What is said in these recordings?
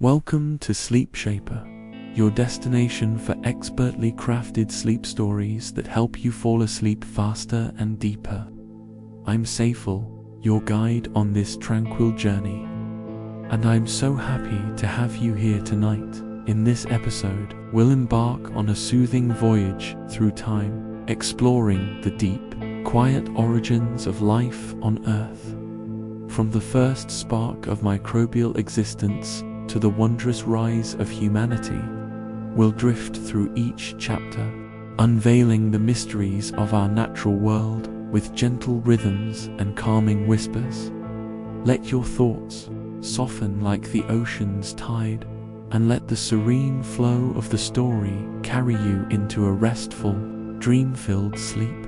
Welcome to Sleep Shaper, your destination for expertly crafted sleep stories that help you fall asleep faster and deeper. I'm Saiful, your guide on this tranquil journey, and I'm so happy to have you here tonight. In this episode, we'll embark on a soothing voyage through time, exploring the deep, quiet origins of life on Earth. From the first spark of microbial existence to the wondrous rise of humanity, we'll drift through each chapter, unveiling the mysteries of our natural world with gentle rhythms and calming whispers. Let your thoughts soften like the ocean's tide, and let the serene flow of the story carry you into a restful, dream-filled sleep.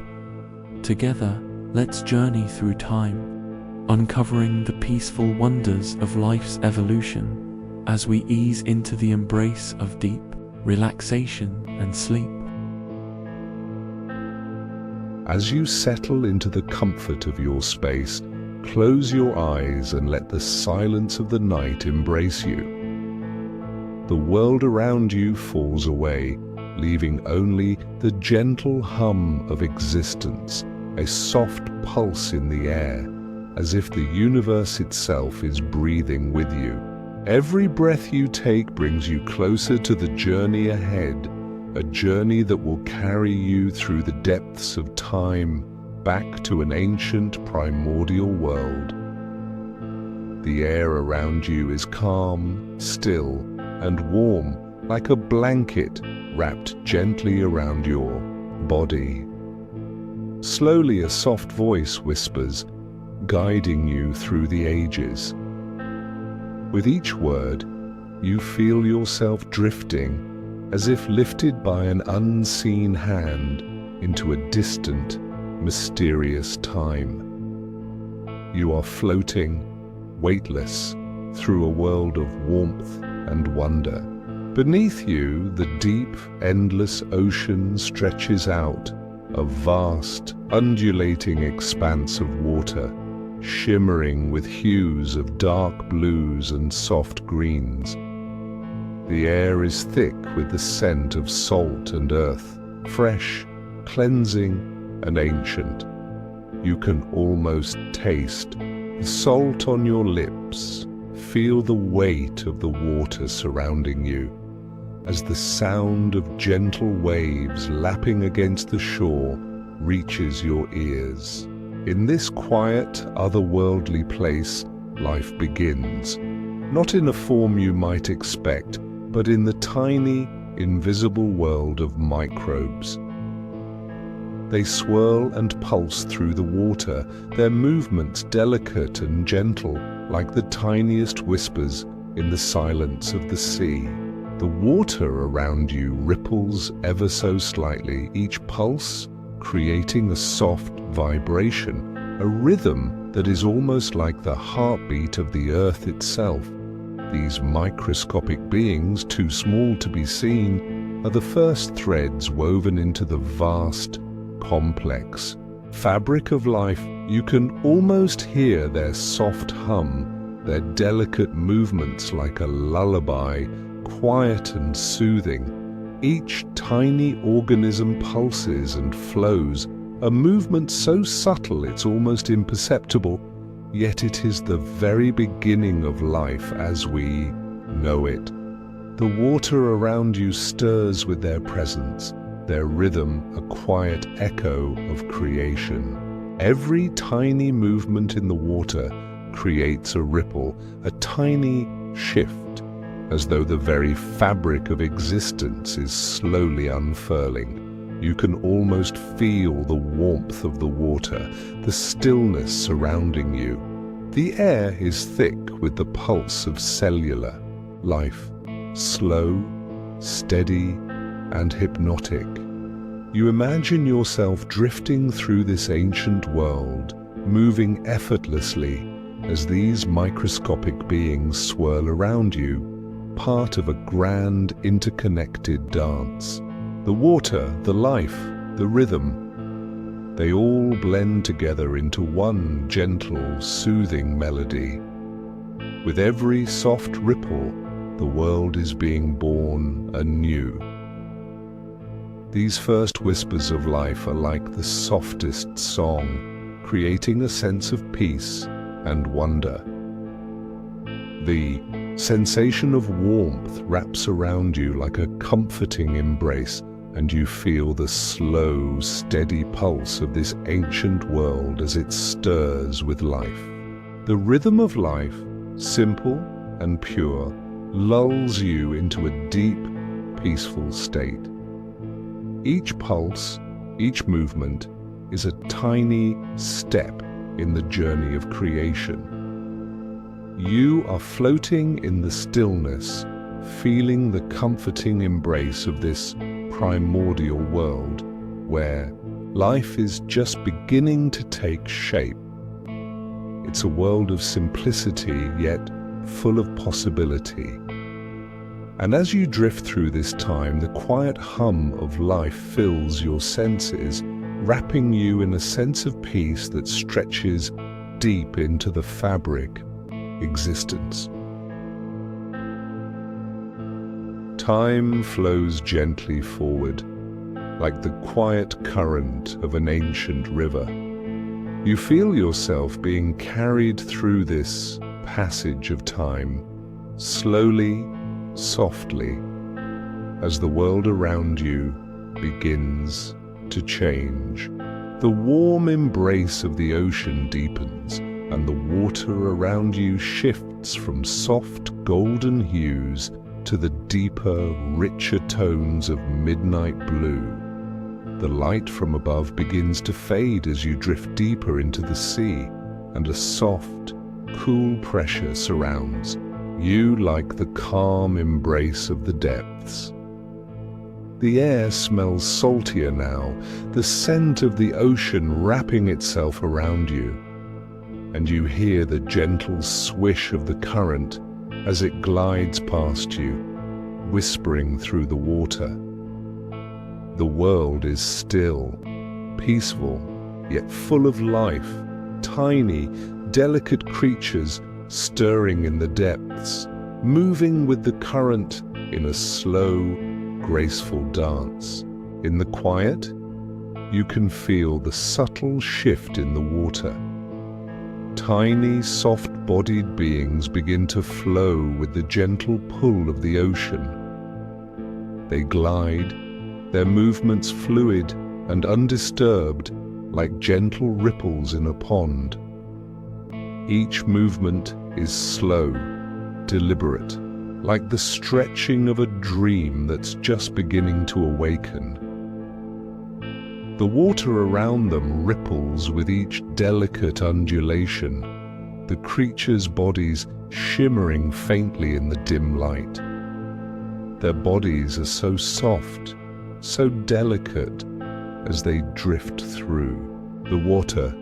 Together, let's journey through time, uncovering the peaceful wonders of life's evolution as we ease into the embrace of deep relaxation and sleep. As you settle into the comfort of your space, close your eyes and let the silence of the night embrace you. The world around you falls away, leaving only the gentle hum of existence, a soft pulse in the air, as if the universe itself is breathing with you. Every breath you take brings you closer to the journey ahead, a journey that will carry you through the depths of time, back to an ancient primordial world. The air around you is calm, still, and warm, like a blanket wrapped gently around your body. Slowly, a soft voice whispers, guiding you through the ages. With each word, you feel yourself drifting, as if lifted by an unseen hand into a distant, mysterious time. You are floating, weightless, through a world of warmth and wonder. Beneath you, the deep, endless ocean stretches out, a vast, undulating expanse of water, shimmering with hues of dark blues and soft greens. The air is thick with the scent of salt and earth, fresh, cleansing, and ancient. You can almost taste the salt on your lips, feel the weight of the water surrounding you, as the sound of gentle waves lapping against the shore reaches your ears. In this quiet, otherworldly place, life begins, not in a form you might expect, but in the tiny, invisible world of microbes. They swirl and pulse through the water, their movements delicate and gentle, like the tiniest whispers in the silence of the sea. The water around you ripples ever so slightly, each pulse creating a soft vibration, a rhythm that is almost like the heartbeat of the earth itself. These microscopic beings, too small to be seen, are the first threads woven into the vast, complex fabric of life. You can almost hear their soft hum, their delicate movements like a lullaby, quiet and soothing. Each tiny organism pulses and flows, a movement so subtle it's almost imperceptible, yet it is the very beginning of life as we know it. The water around you stirs with their presence, their rhythm a quiet echo of creation. Every tiny movement in the water creates a ripple, a tiny shift, as though the very fabric of existence is slowly unfurling. You can almost feel the warmth of the water, the stillness surrounding you. The air is thick with the pulse of cellular life, slow, steady, and hypnotic. You imagine yourself drifting through this ancient world, moving effortlessly as these microscopic beings swirl around you, part of a grand interconnected dance. The water, the life, the rhythm, they all blend together into one gentle, soothing melody. With every soft ripple, the world is being born anew. These first whispers of life are like the softest song, creating a sense of peace and wonder. The sensation of warmth wraps around you like a comforting embrace, and you feel the slow, steady pulse of this ancient world as it stirs with life. The rhythm of life, simple and pure, lulls you into a deep, peaceful state. Each pulse, each movement, is a tiny step in the journey of creation. You are floating in the stillness, feeling the comforting embrace of this primordial world, where life is just beginning to take shape. It's a world of simplicity, yet full of possibility. And as you drift through this time, the quiet hum of life fills your senses, wrapping you in a sense of peace that stretches deep into the fabric of existence. Time flows gently forward, like the quiet current of an ancient river. You feel yourself being carried through this passage of time, slowly, softly, as the world around you begins to change. The warm embrace of the ocean deepens, and the water around you shifts from soft golden hues to the deeper, richer tones of midnight blue. The light from above begins to fade as you drift deeper into the sea, and a soft, cool pressure surrounds you like the calm embrace of the depths. The air smells saltier now, the scent of the ocean wrapping itself around you, and you hear the gentle swish of the current as it glides past you, whispering through the water. The world is still, peaceful, yet full of life, tiny, delicate creatures stirring in the depths, moving with the current in a slow, graceful dance. In the quiet, you can feel the subtle shift in the water. Tiny, soft-bodied beings begin to flow with the gentle pull of the ocean. They glide, their movements fluid and undisturbed, like gentle ripples in a pond. Each movement is slow, deliberate, like the stretching of a dream that's just beginning to awaken. The water around them ripples with each delicate undulation, the creatures' bodies shimmering faintly in the dim light. Their bodies are so soft, so delicate as they drift through the water.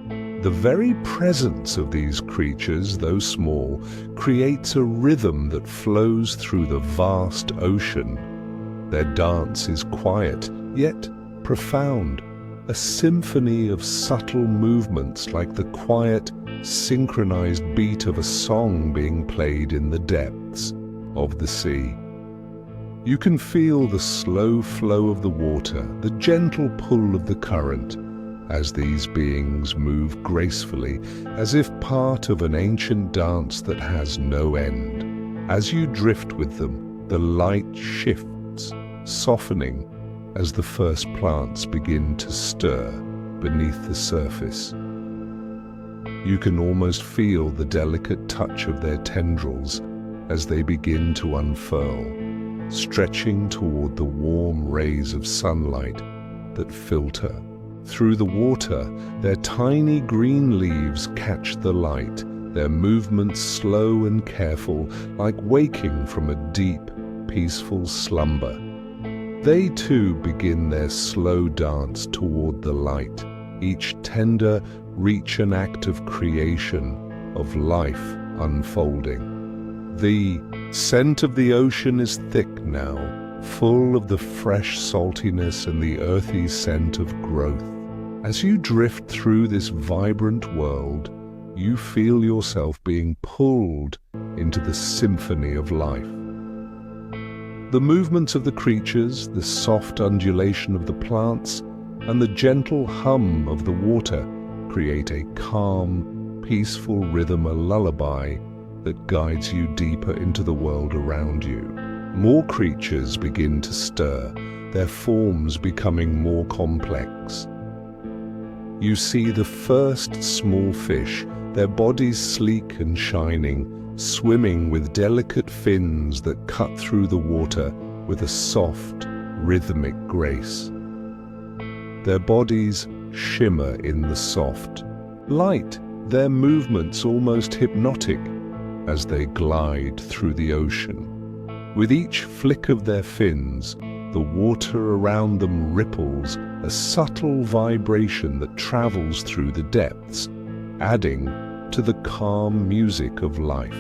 The very presence of these creatures, though small, creates a rhythm that flows through the vast ocean. Their dance is quiet, yet profound, a symphony of subtle movements like the quiet, synchronized beat of a song being played in the depths of the sea. You can feel the slow flow of the water, the gentle pull of the current, as these beings move gracefully, as if part of an ancient dance that has no end. As you drift with them, the light shifts, softening as the first plants begin to stir beneath the surface. You can almost feel the delicate touch of their tendrils as they begin to unfurl, stretching toward the warm rays of sunlight that filter. Through the water, their tiny green leaves catch the light, their movements slow and careful, like waking from a deep, peaceful slumber. They too begin their slow dance toward the light, each tender reach an act of creation, of life unfolding. The scent of the ocean is thick now, full of the fresh saltiness and the earthy scent of growth. As you drift through this vibrant world, you feel yourself being pulled into the symphony of life. The movements of the creatures, the soft undulation of the plants, and the gentle hum of the water create a calm, peaceful rhythm, a lullaby that guides you deeper into the world around you. More creatures begin to stir, their forms becoming more complex. You see the first small fish, their bodies sleek and shining, swimming with delicate fins that cut through the water with a soft, rhythmic grace. Their bodies shimmer in the soft light, their movements almost hypnotic as they glide through the ocean. With each flick of their fins, the water around them ripples, a subtle vibration that travels through the depths, adding to the calm music of life.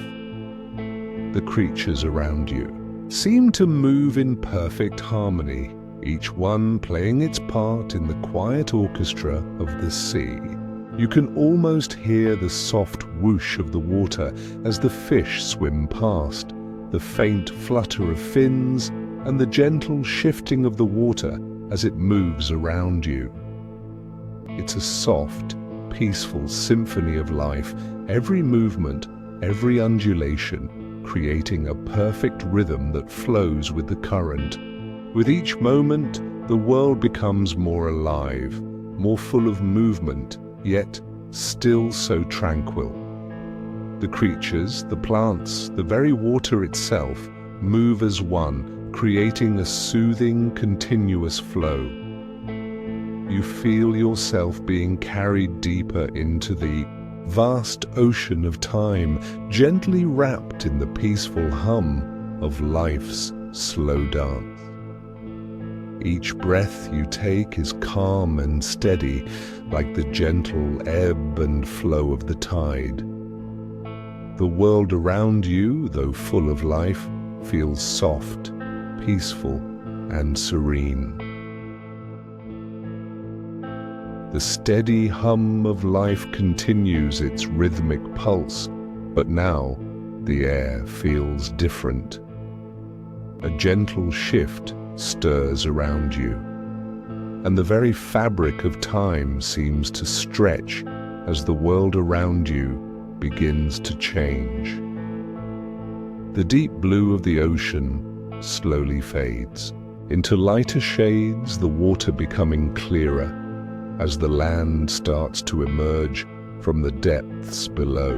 The creatures around you seem to move in perfect harmony, each one playing its part in the quiet orchestra of the sea. You can almost hear the soft whoosh of the water as the fish swim past, the faint flutter of fins, and the gentle shifting of the water as it moves around you. It's a soft, peaceful symphony of life, every movement, every undulation, creating a perfect rhythm that flows with the current. With each moment, the world becomes more alive, more full of movement, yet still so tranquil. The creatures, the plants, the very water itself move as one, creating a soothing, continuous flow. You feel yourself being carried deeper into the vast ocean of time, gently wrapped in the peaceful hum of life's slow dance. Each breath you take is calm and steady, like the gentle ebb and flow of the tide. The world around you, though full of life, feels soft, peaceful, and serene. The steady hum of life continues its rhythmic pulse, but now the air feels different. A gentle shift stirs around you, and the very fabric of time seems to stretch as the world around you begins to change. The deep blue of the ocean slowly fades into lighter shades, the water becoming clearer as the land starts to emerge from the depths below.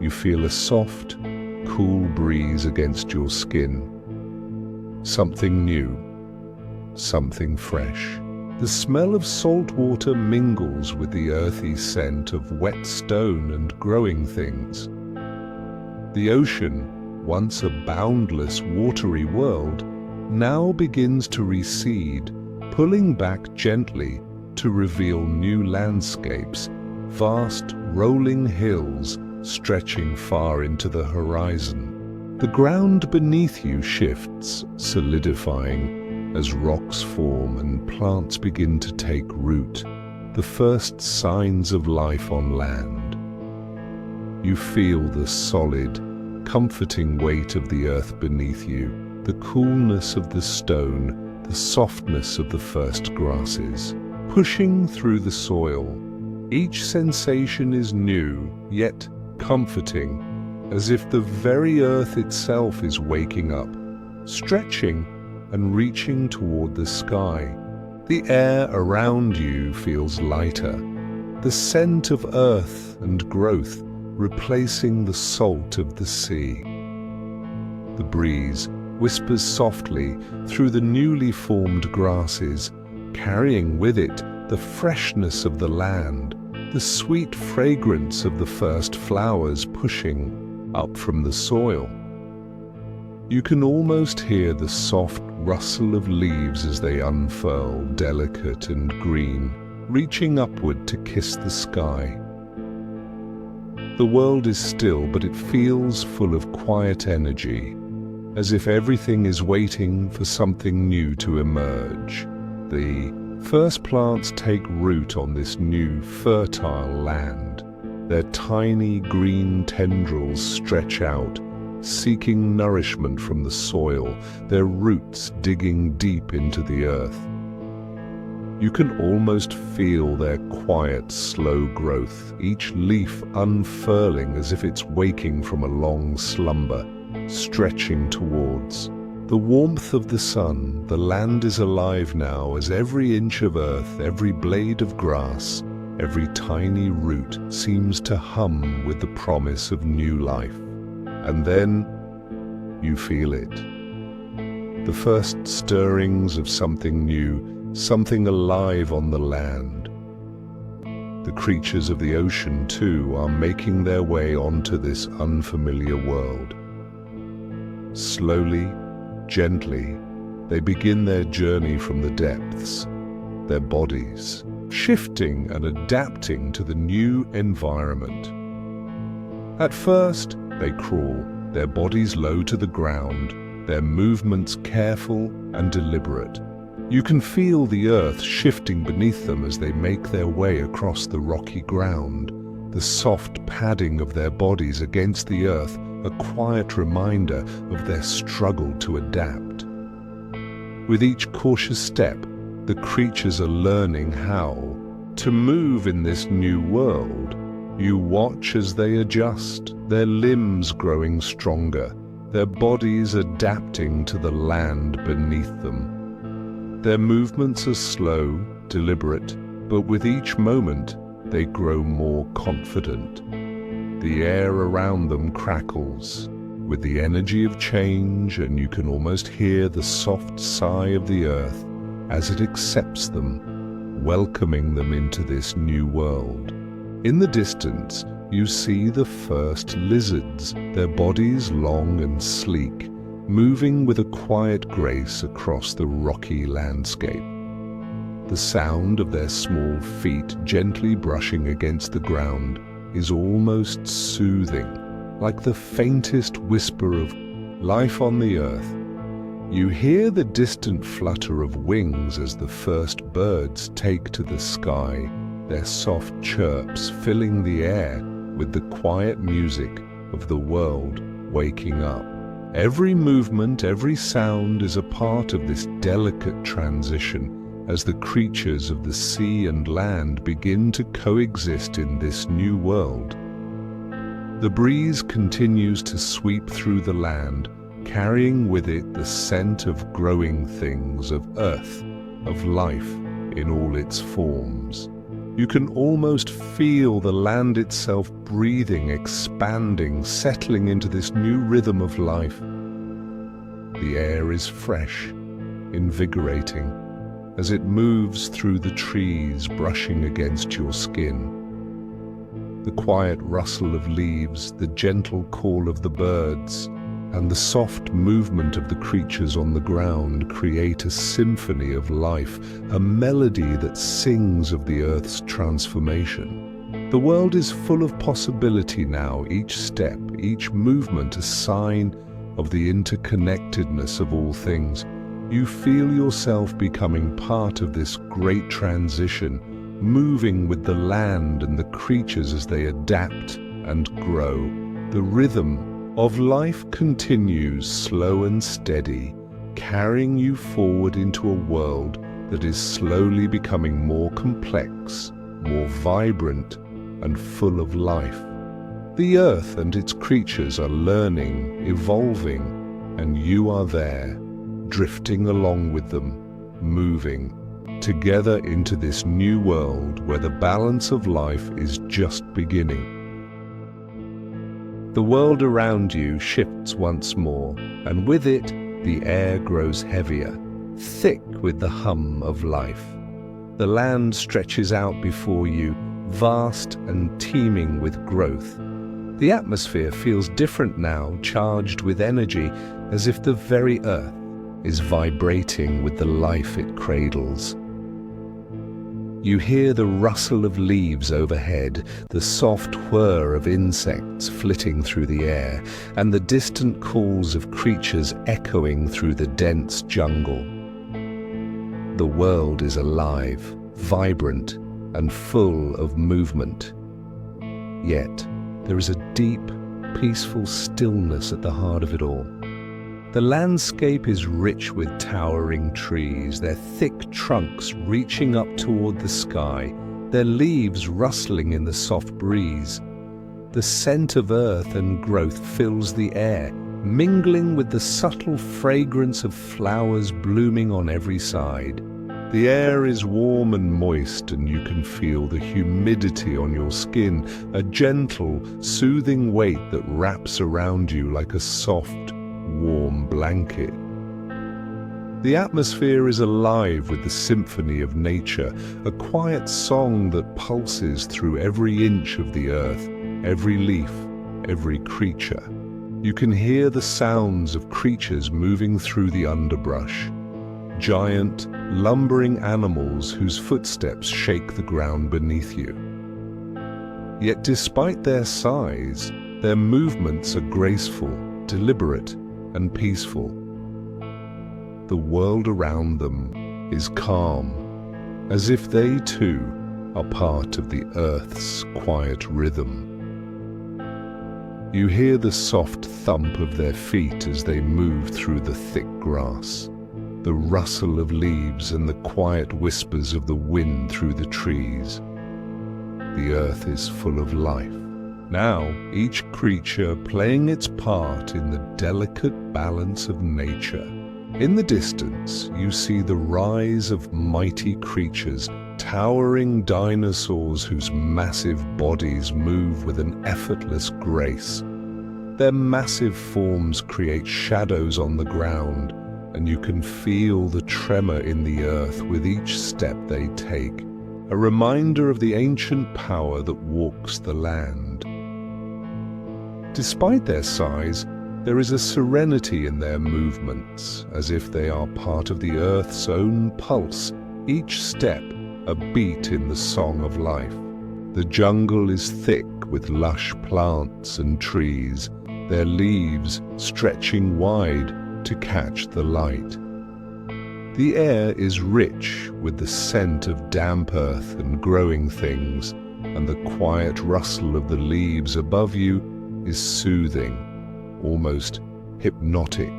You feel a soft, cool breeze against your skin. Something new, something fresh. The smell of salt water mingles with the earthy scent of wet stone and growing things. The ocean, once a boundless, watery world, now begins to recede, pulling back gently to reveal new landscapes, vast rolling hills stretching far into the horizon. The ground beneath you shifts, solidifying as rocks form and plants begin to take root, the first signs of life on land. You feel the solid, comforting weight of the earth beneath you, the coolness of the stone, the softness of the first grasses, pushing through the soil. Each sensation is new, yet comforting, as if the very earth itself is waking up, stretching and reaching toward the sky. The air around you feels lighter, the scent of earth and growth replacing the salt of the sea. The breeze whispers softly through the newly formed grasses, carrying with it the freshness of the land, the sweet fragrance of the first flowers pushing up from the soil. You can almost hear the soft rustle of leaves as they unfurl, delicate and green, reaching upward to kiss the sky. The world is still, but it feels full of quiet energy, as if everything is waiting for something new to emerge. The first plants take root on this new, fertile land. Their tiny green tendrils stretch out, seeking nourishment from the soil, their roots digging deep into the earth. You can almost feel their quiet, slow growth, each leaf unfurling as if it's waking from a long slumber, stretching towards the warmth of the sun. The land is alive now as every inch of earth, every blade of grass, every tiny root seems to hum with the promise of new life. And then you feel it. The first stirrings of something new, something alive on the land. The creatures of the ocean, too, are making their way onto this unfamiliar world. Slowly, gently, they begin their journey from the depths, their bodies shifting and adapting to the new environment. At first, they crawl, their bodies low to the ground, their movements careful and deliberate. You can feel the earth shifting beneath them as they make their way across the rocky ground, the soft padding of their bodies against the earth, a quiet reminder of their struggle to adapt. With each cautious step, the creatures are learning how to move in this new world. You watch as they adjust, their limbs growing stronger, their bodies adapting to the land beneath them. Their movements are slow, deliberate, but with each moment they grow more confident. The air around them crackles with the energy of change, and you can almost hear the soft sigh of the earth as it accepts them, welcoming them into this new world. In the distance, you see the first lizards, their bodies long and sleek, moving with a quiet grace across the rocky landscape. The sound of their small feet gently brushing against the ground is almost soothing, like the faintest whisper of life on the earth. You hear the distant flutter of wings as the first birds take to the sky, their soft chirps filling the air with the quiet music of the world waking up. Every movement, every sound is a part of this delicate transition as the creatures of the sea and land begin to coexist in this new world. The breeze continues to sweep through the land, carrying with it the scent of growing things, of earth, of life in all its forms. You can almost feel the land itself breathing, expanding, settling into this new rhythm of life. The air is fresh, invigorating, as it moves through the trees, brushing against your skin. The quiet rustle of leaves, the gentle call of the birds, and the soft movement of the creatures on the ground create a symphony of life, a melody that sings of the earth's transformation. The world is full of possibility now, each step, each movement a sign of the interconnectedness of all things. You feel yourself becoming part of this great transition, moving with the land and the creatures as they adapt and grow. The rhythm of life continues slow and steady, carrying you forward into a world that is slowly becoming more complex, more vibrant, and full of life. The earth and its creatures are learning, evolving, and you are there, drifting along with them, moving together into this new world where the balance of life is just beginning. The world around you shifts once more, and with it, the air grows heavier, thick with the hum of life. The land stretches out before you, vast and teeming with growth. The atmosphere feels different now, charged with energy, as if the very earth is vibrating with the life it cradles. You hear the rustle of leaves overhead, the soft whir of insects flitting through the air, and the distant calls of creatures echoing through the dense jungle. The world is alive, vibrant, and full of movement. Yet, there is a deep, peaceful stillness at the heart of it all. The landscape is rich with towering trees, their thick trunks reaching up toward the sky, their leaves rustling in the soft breeze. The scent of earth and growth fills the air, mingling with the subtle fragrance of flowers blooming on every side. The air is warm and moist, and you can feel the humidity on your skin, a gentle, soothing weight that wraps around you like a soft, warm blanket. The atmosphere is alive with the symphony of nature, a quiet song that pulses through every inch of the earth, every leaf, every creature. You can hear the sounds of creatures moving through the underbrush, giant, lumbering animals whose footsteps shake the ground beneath you. Yet despite their size, their movements are graceful, deliberate, and peaceful. The world around them is calm, as if they too are part of the earth's quiet rhythm. You hear the soft thump of their feet as they move through the thick grass, the rustle of leaves and the quiet whispers of the wind through the trees. The earth is full of life. Now, each creature playing its part in the delicate balance of nature. In the distance, you see the rise of mighty creatures, towering dinosaurs whose massive bodies move with an effortless grace. Their massive forms create shadows on the ground, and you can feel the tremor in the earth with each step they take, a reminder of the ancient power that walks the land. Despite their size, there is a serenity in their movements, as if they are part of the earth's own pulse, each step a beat in the song of life. The jungle is thick with lush plants and trees, their leaves stretching wide to catch the light. The air is rich with the scent of damp earth and growing things, and the quiet rustle of the leaves above you is soothing, almost hypnotic.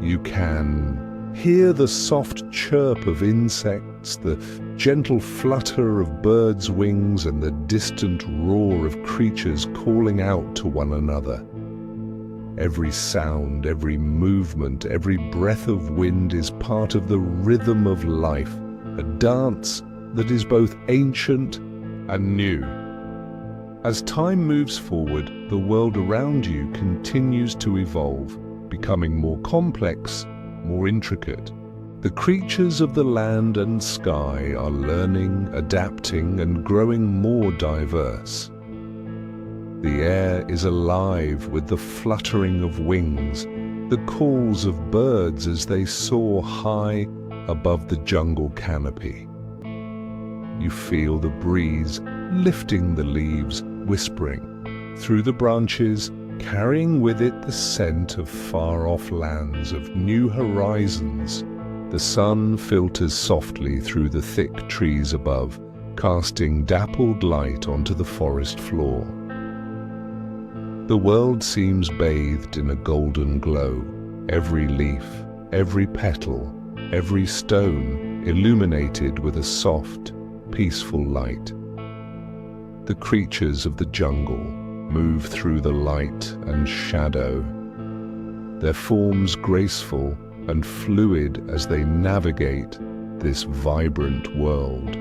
You can hear the soft chirp of insects, the gentle flutter of birds' wings, and the distant roar of creatures calling out to one another. Every sound, every movement, every breath of wind is part of the rhythm of life, a dance that is both ancient and new. As time moves forward, the world around you continues to evolve, becoming more complex, more intricate. The creatures of the land and sky are learning, adapting, and growing more diverse. The air is alive with the fluttering of wings, the calls of birds as they soar high above the jungle canopy. You feel the breeze lifting the leaves, whispering through the branches, carrying with it the scent of far-off lands, of new horizons. The sun filters softly through the thick trees above, casting dappled light onto the forest floor. The world seems bathed in a golden glow, every leaf, every petal, every stone illuminated with a soft, peaceful light. The creatures of the jungle move through the light and shadow, their forms graceful and fluid as they navigate this vibrant world.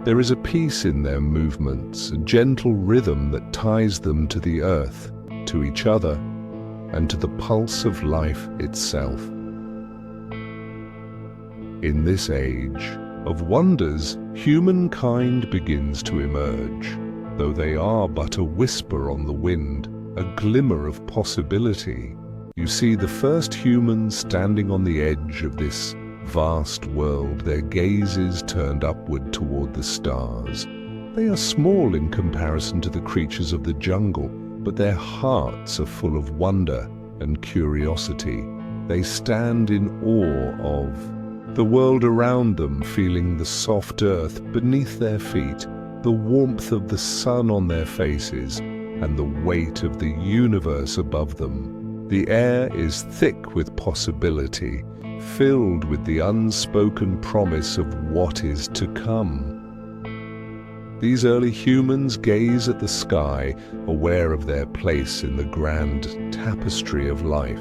There is a peace in their movements, a gentle rhythm that ties them to the earth, to each other, and to the pulse of life itself. In this age of wonders, humankind begins to emerge, though they are but a whisper on the wind, a glimmer of possibility. You see the first humans standing on the edge of this vast world, their gazes turned upward toward the stars. They are small in comparison to the creatures of the jungle, but their hearts are full of wonder and curiosity. They stand in awe of the world around them, feeling the soft earth beneath their feet, the warmth of the sun on their faces, and the weight of the universe above them. The air is thick with possibility, filled with the unspoken promise of what is to come. These early humans gaze at the sky, aware of their place in the grand tapestry of life.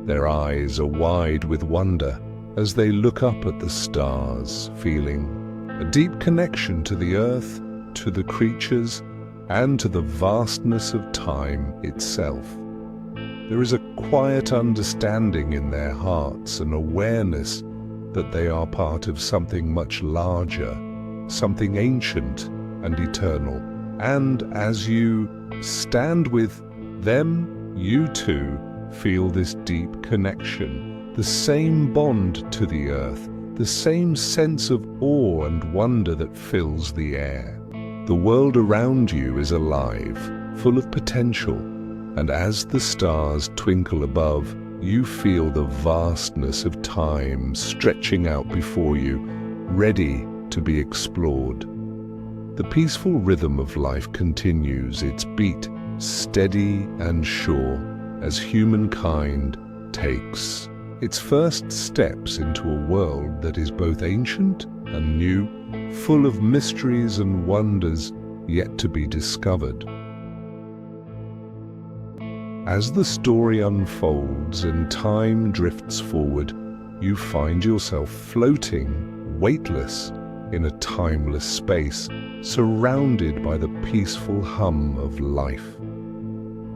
Their eyes are wide with wonder as they look up at the stars, feeling a deep connection to the earth, to the creatures, and to the vastness of time itself. There is a quiet understanding in their hearts, an awareness that they are part of something much larger, something ancient and eternal. And as you stand with them, you too feel this deep connection, the same bond to the earth, the same sense of awe and wonder that fills the air. The world around you is alive, full of potential, and as the stars twinkle above, you feel the vastness of time stretching out before you, ready to be explored. The peaceful rhythm of life continues, its beat steady and sure, as humankind takes its first steps into a world that is both ancient and new, full of mysteries and wonders yet to be discovered. As the story unfolds and time drifts forward, you find yourself floating, weightless, in a timeless space, surrounded by the peaceful hum of life.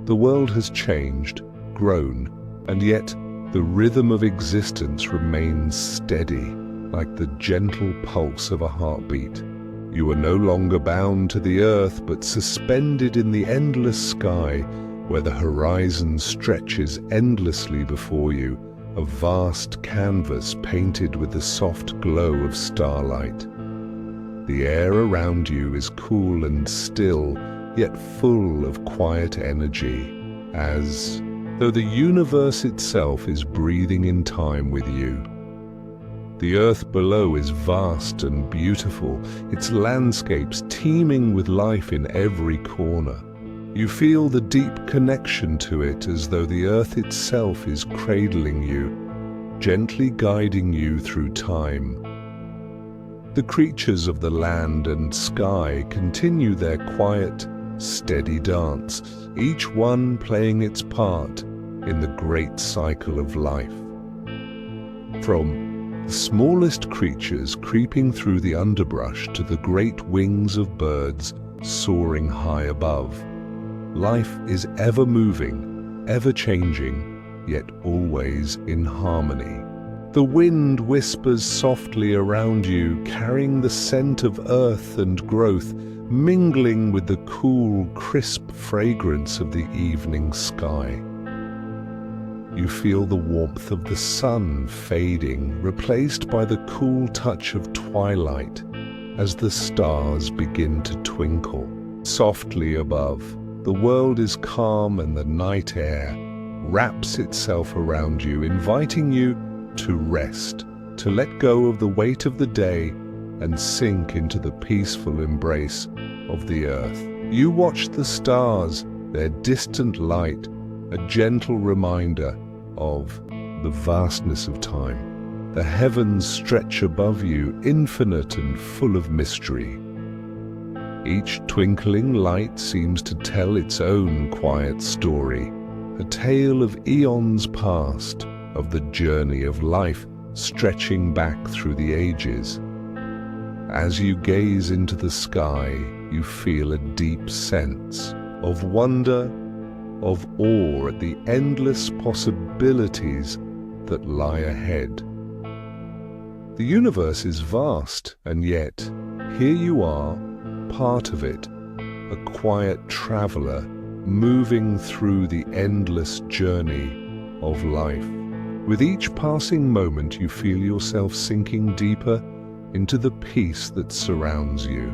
The world has changed, grown, and yet the rhythm of existence remains steady, like the gentle pulse of a heartbeat. You are no longer bound to the earth, but suspended in the endless sky, where the horizon stretches endlessly before you, a vast canvas painted with the soft glow of starlight. The air around you is cool and still, yet full of quiet energy, as though the universe itself is breathing in time with you. The earth below is vast and beautiful, its landscapes teeming with life in every corner. You feel the deep connection to it, as though the earth itself is cradling you, gently guiding you through time. The creatures of the land and sky continue their quiet, steady dance, each one playing its part in the great cycle of life. From the smallest creatures creeping through the underbrush to the great wings of birds soaring high above, life is ever moving, ever changing, yet always in harmony. The wind whispers softly around you, carrying the scent of earth and growth, mingling with the cool, crisp fragrance of the evening sky. You feel the warmth of the sun fading, replaced by the cool touch of twilight as the stars begin to twinkle. Softly above, the world is calm and the night air wraps itself around you, inviting you to rest, to let go of the weight of the day and sink into the peaceful embrace of the earth. You watch the stars, their distant light, a gentle reminder of the vastness of time. The heavens stretch above you, infinite and full of mystery. Each twinkling light seems to tell its own quiet story, a tale of eons past, of the journey of life stretching back through the ages. As you gaze into the sky, you feel a deep sense of wonder, of awe at the endless possibilities that lie ahead. The universe is vast, and yet here you are, part of it, a quiet traveler moving through the endless journey of life. With each passing moment, you feel yourself sinking deeper into the peace that surrounds you.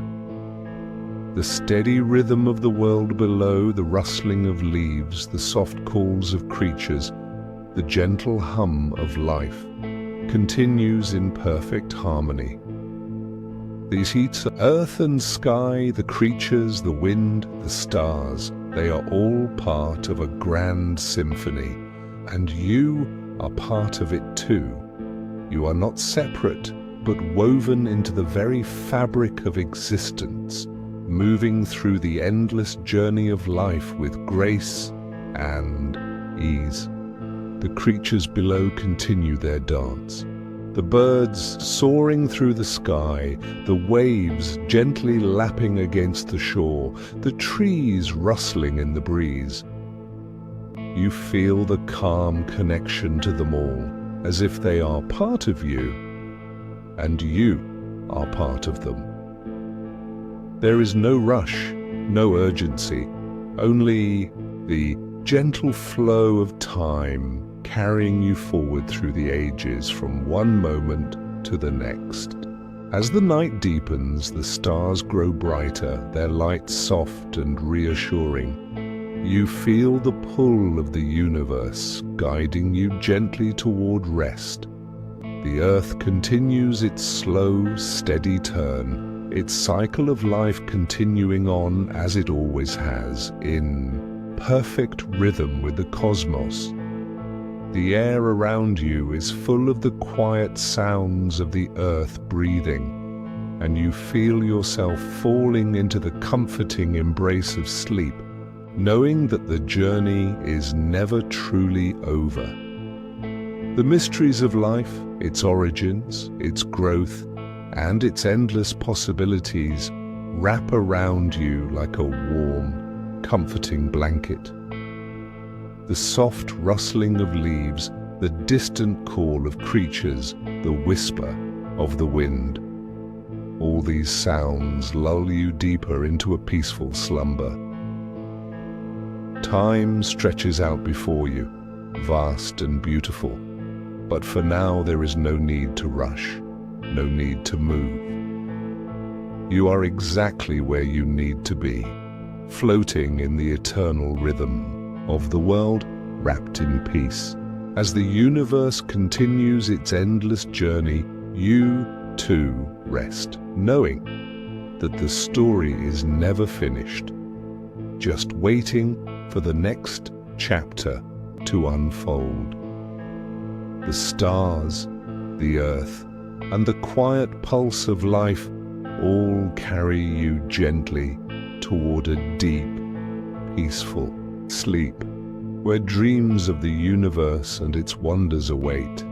The steady rhythm of the world below, the rustling of leaves, the soft calls of creatures, the gentle hum of life, continues in perfect harmony. These heats are earth and sky, the creatures, the wind, the stars. They are all part of a grand symphony, and you are part of it too. You are not separate, but woven into the very fabric of existence, moving through the endless journey of life with grace and ease. The creatures below continue their dance. The birds soaring through the sky, the waves gently lapping against the shore, the trees rustling in the breeze. You feel the calm connection to them all, as if they are part of you, and you are part of them. There is no rush, no urgency, only the gentle flow of time carrying you forward through the ages from one moment to the next. As the night deepens, the stars grow brighter, their light soft and reassuring. You feel the pull of the universe guiding you gently toward rest. The earth continues its slow, steady turn, its cycle of life continuing on as it always has, in perfect rhythm with the cosmos. The air around you is full of the quiet sounds of the earth breathing, and you feel yourself falling into the comforting embrace of sleep, knowing that the journey is never truly over. The mysteries of life, its origins, its growth, and its endless possibilities wrap around you like a warm, comforting blanket. The soft rustling of leaves, the distant call of creatures, the whisper of the wind. All these sounds lull you deeper into a peaceful slumber. Time stretches out before you, vast and beautiful, but for now there is no need to rush, no need to move. You are exactly where you need to be, floating in the eternal rhythm of the world, wrapped in peace. As the universe continues its endless journey, you too rest, knowing that the story is never finished, just waiting for the next chapter to unfold. The stars, the earth, and the quiet pulse of life all carry you gently toward a deep, peaceful sleep, where dreams of the universe and its wonders await.